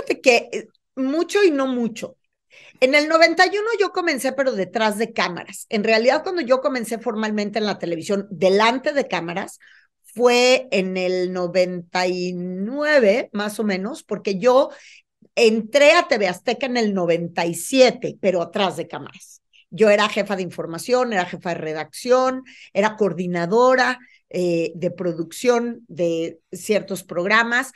fíjate que mucho y no mucho. En el 91 yo comencé, pero detrás de cámaras. En realidad, cuando yo comencé formalmente en la televisión, delante de cámaras, fue en el 99, más o menos, porque yo entré a TV Azteca en el 97, pero atrás de cámaras. Yo era jefa de información, era jefa de redacción, era coordinadora de producción de ciertos programas.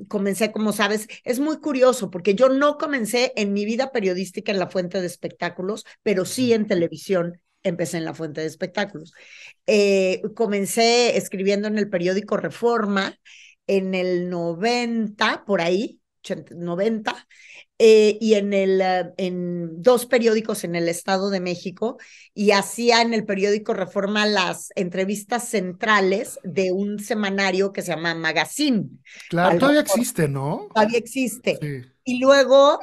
Comencé, como sabes, es muy curioso porque yo no comencé en mi vida periodística en la fuente de espectáculos, pero sí en televisión empecé en la fuente de espectáculos. Comencé escribiendo en el periódico Reforma en el 90, por ahí, 90, y en dos periódicos en el Estado de México, y hacía en el periódico Reforma las entrevistas centrales de un semanario que se llama Magazine. Para Claro, el todavía Reforma, existe, ¿no? todavía existe. Sí. Y luego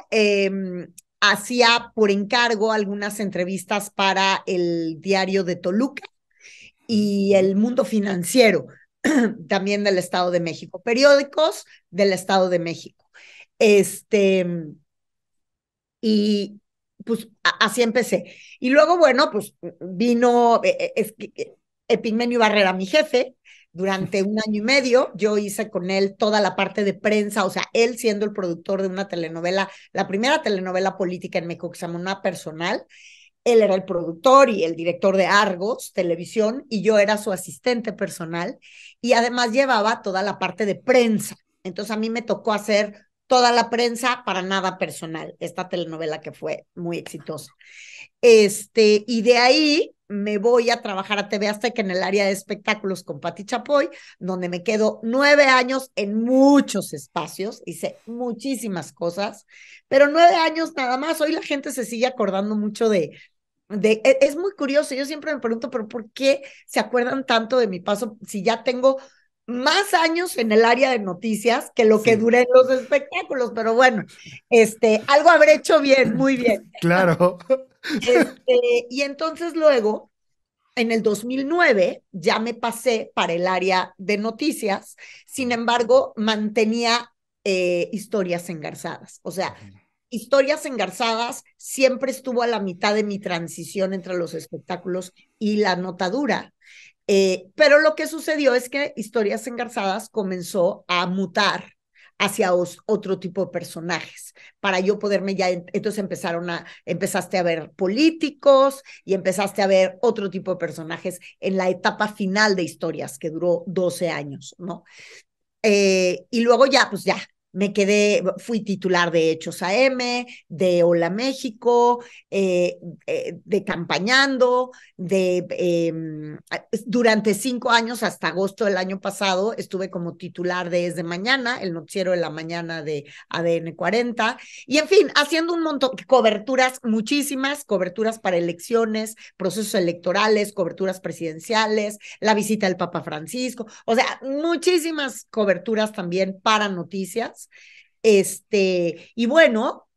hacía por encargo algunas entrevistas para el diario de Toluca y el Mundo Financiero, también del Estado de México, periódicos del Estado de México. Este, y pues así empecé. Y luego, bueno, pues vino Epigmenio Barrera, mi jefe, durante un año y medio. Yo hice con él toda la parte de prensa, o sea, él siendo el productor de una telenovela, la primera telenovela política en México que se llama Una Personal. Él era el productor y el director de Argos Televisión y yo era su asistente personal y además llevaba toda la parte de prensa. Entonces a mí me tocó hacer toda la prensa para nada personal, esta telenovela que fue muy exitosa. Y de ahí me voy a trabajar a TV Azteca en el área de espectáculos con Pati Chapoy, donde me quedo 9 años en muchos espacios, hice muchísimas cosas, pero 9 años nada más. Hoy la gente se sigue acordando mucho es muy curioso, yo siempre me pregunto, pero ¿por qué se acuerdan tanto de mi paso si ya tengo más años en el área de noticias que lo que Sí, duré en los espectáculos? Pero bueno, algo habré hecho bien, muy bien. claro. Y entonces luego, en el 2009, ya me pasé para el área de noticias, sin embargo, mantenía historias engarzadas, o sea, Historias Engarzadas siempre estuvo a la mitad de mi transición entre los espectáculos y la notadura. Pero lo que sucedió es que Historias Engarzadas comenzó a mutar hacia otro tipo de personajes para yo poderme ya entonces empezaste a ver políticos y empezaste a ver otro tipo de personajes en la etapa final de Historias que duró 12 años, ¿no? Y luego ya, pues ya, me quedé, fui titular de Hechos AM, de Hola México, de Campañando, durante 5 años, hasta agosto del año pasado, estuve como titular de Es de Mañana, el noticiero de la mañana de ADN 40, y en fin, haciendo un montón, coberturas, muchísimas coberturas para elecciones, procesos electorales, coberturas presidenciales, la visita del Papa Francisco, o sea, muchísimas coberturas también para noticias. Y bueno,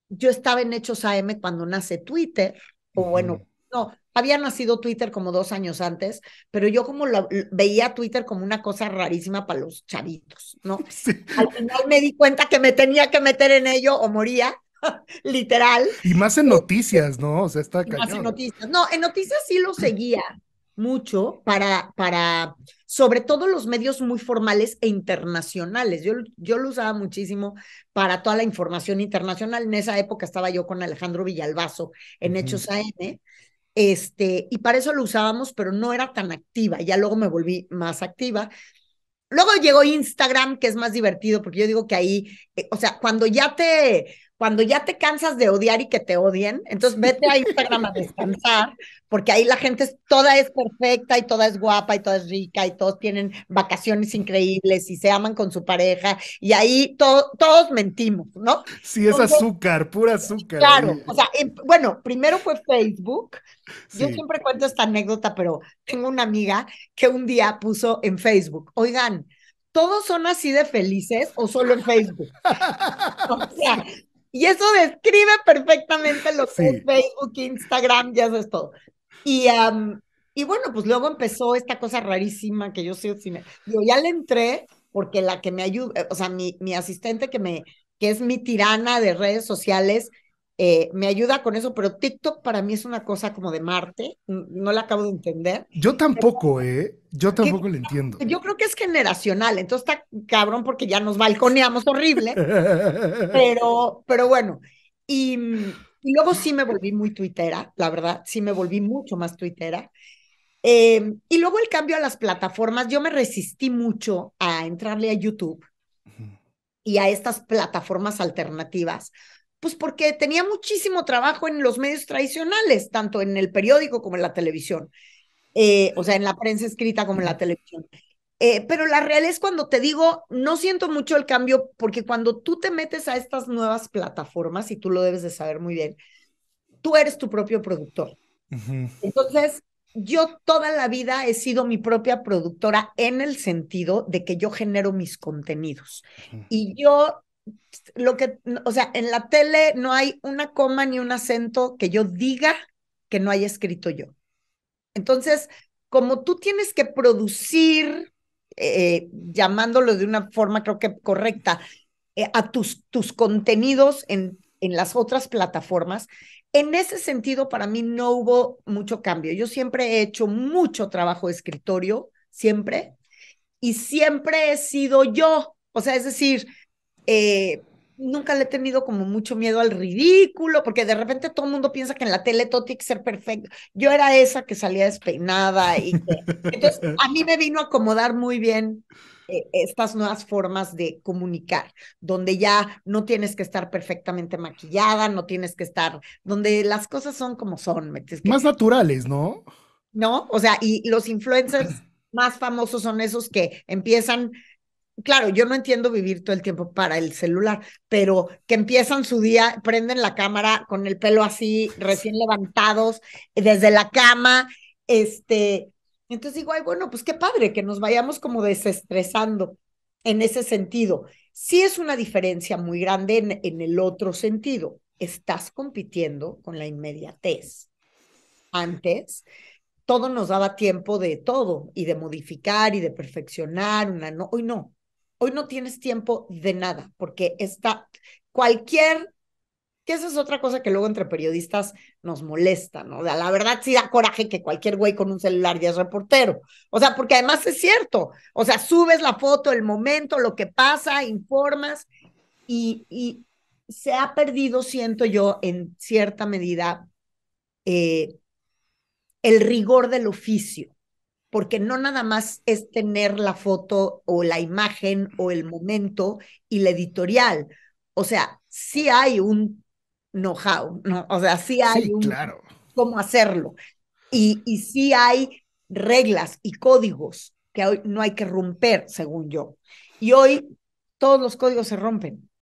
yo estaba en Hechos AM cuando nace Twitter, o bueno, no, había nacido Twitter como 2 años antes, pero yo como veía Twitter como una cosa rarísima para los chavitos, ¿no? Sí. Al final me di cuenta que me tenía que meter en ello o moría, literal. Y más en noticias, ¿no? O sea, está Y más en cañón. noticias. No, en noticias sí lo seguía mucho sobre todo los medios muy formales e internacionales. Yo lo usaba muchísimo para toda la información internacional. En esa época estaba yo con Alejandro Villalbazo en Ujú. Hechos AM, y para eso lo usábamos, pero no era tan activa. Ya luego me volví más activa. Luego llegó Instagram, que es más divertido, porque yo digo que ahí, o sea, cuando ya te cansas de odiar y que te odien, entonces vete a Instagram a descansar, porque ahí la gente toda es perfecta y toda es guapa y toda es rica y todos tienen vacaciones increíbles y se aman con su pareja y ahí todos mentimos, ¿no? Sí, es Entonces, azúcar, pura azúcar claro, ahí. o sea, bueno, primero fue Facebook. Yo Sí. siempre cuento esta anécdota, pero tengo una amiga que un día puso en Facebook, oigan, ¿todos son así de felices o solo en Facebook? O sea, Sí. y eso describe perfectamente lo que es Sí. Facebook, Instagram, ya sabes todo. Y, y bueno, pues luego empezó esta cosa rarísima que yo soy cine. Digo, ya le entré, porque la que me ayuda, o sea, mi asistente que es mi tirana de redes sociales, me ayuda con eso, pero TikTok para mí es una cosa como de Marte, no la acabo de entender. Yo tampoco, ¿eh? Yo Que, tampoco lo entiendo. yo creo que es generacional, entonces está cabrón porque ya nos balconeamos horrible, pero bueno, y luego sí me volví muy tuitera, la verdad, sí me volví mucho más tuitera. Y luego el cambio a las plataformas, yo me resistí mucho a entrarle a YouTube y a estas plataformas alternativas, pues porque tenía muchísimo trabajo en los medios tradicionales, tanto en el periódico como en la televisión, o sea, en la prensa escrita como en la televisión. Pero la realidad es cuando te digo, no siento mucho el cambio, porque cuando tú te metes a estas nuevas plataformas, y tú lo debes de saber muy bien, tú eres tu propio productor. Entonces, yo toda la vida he sido mi propia productora en el sentido de que yo genero mis contenidos. Y yo, o sea, en la tele no hay una coma ni un acento que yo diga que no haya escrito yo. Entonces, como tú tienes que producir, llamándolo de una forma creo que correcta, a tus contenidos en las otras plataformas, en ese sentido para mí no hubo mucho cambio. Yo siempre he hecho mucho trabajo de escritorio, siempre, y siempre he sido yo. O sea, es decir, eh, nunca le he tenido como mucho miedo al ridículo, porque de repente todo el mundo piensa que en la tele todo tiene que ser perfecto. Yo era esa que salía despeinada y que... Entonces, a mí me vino a acomodar muy bien estas nuevas formas de comunicar, donde ya no tienes que estar perfectamente maquillada, no tienes que estar, donde las cosas son como son, ¿me entiendes? Más naturales, ¿no? ¿No? O sea, y los influencers más famosos son esos que empiezan, claro, yo no entiendo vivir todo el tiempo para el celular, pero que empiezan su día, prenden la cámara con el pelo así, recién levantados, desde la cama, entonces digo, ay, bueno, pues qué padre que nos vayamos como desestresando en ese sentido. Sí es una diferencia muy grande en el otro sentido. Estás compitiendo con la inmediatez. Antes todo nos daba tiempo de todo y de modificar y de perfeccionar una no, hoy no tienes tiempo de nada porque está cualquier que esa es otra cosa que luego entre periodistas nos molesta, ¿no? La verdad sí da coraje que cualquier güey con un celular ya es reportero. O sea, porque además es cierto. O sea, subes la foto, el momento, lo que pasa, informas y se ha perdido, siento yo, en cierta medida, eh, el rigor del oficio porque no nada más es tener la foto o la imagen o el momento y la editorial. O sea, sí hay un know-how, ¿no? O sea, sí hay Sí, un claro. cómo hacerlo. Y sí hay reglas y códigos que hoy no hay que romper, según yo. Y hoy todos los códigos se rompen.